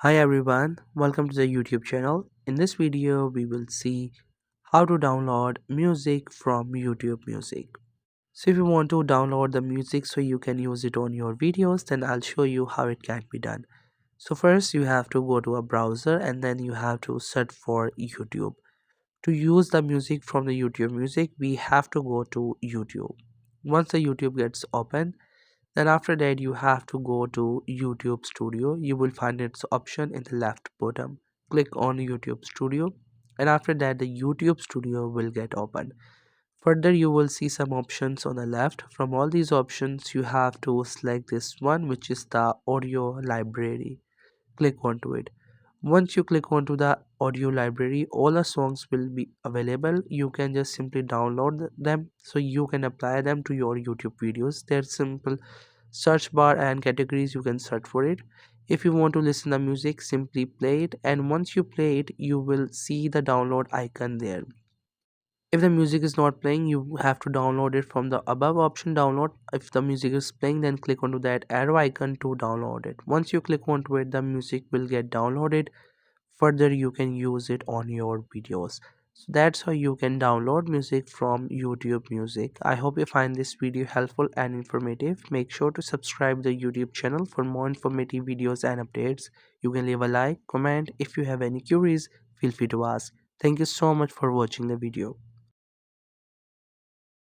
Hi everyone, welcome to the YouTube channel. In this video, we will see how to download music from YouTube Music. So if you want to download the music so you can use it on your videos, then I'll show you how it can be done. So first you have to go to a browser and then you have to search for YouTube. To use the music from the YouTube Music, we have to go to YouTube. Once the YouTube gets open, then after that you have to go to YouTube Studio. You will find its option in the left bottom. Click on YouTube Studio and after that the YouTube Studio will get open. Further you will see some options on the left. From all these options you have to select this one, which is the audio library. Click onto it. Once you click onto the audio library, all the songs will be available. You can just simply download them so you can apply them to your YouTube videos. They're simple search bar and categories. You can search for it. If you want to listen the music, simply play it, and once you play it you will see the download icon there. If the music is not playing, you have to download it from the above option, download. If the music is playing, then click onto that arrow icon to download it. Once you click onto it, the music will get downloaded. Further you can use it on your videos. So that's how you can download music from YouTube Music. I hope you find this video helpful and informative. Make sure to subscribe the YouTube channel for more informative videos and updates. You can leave a like, comment. If you have any queries, feel free to ask. Thank you so much for watching the video.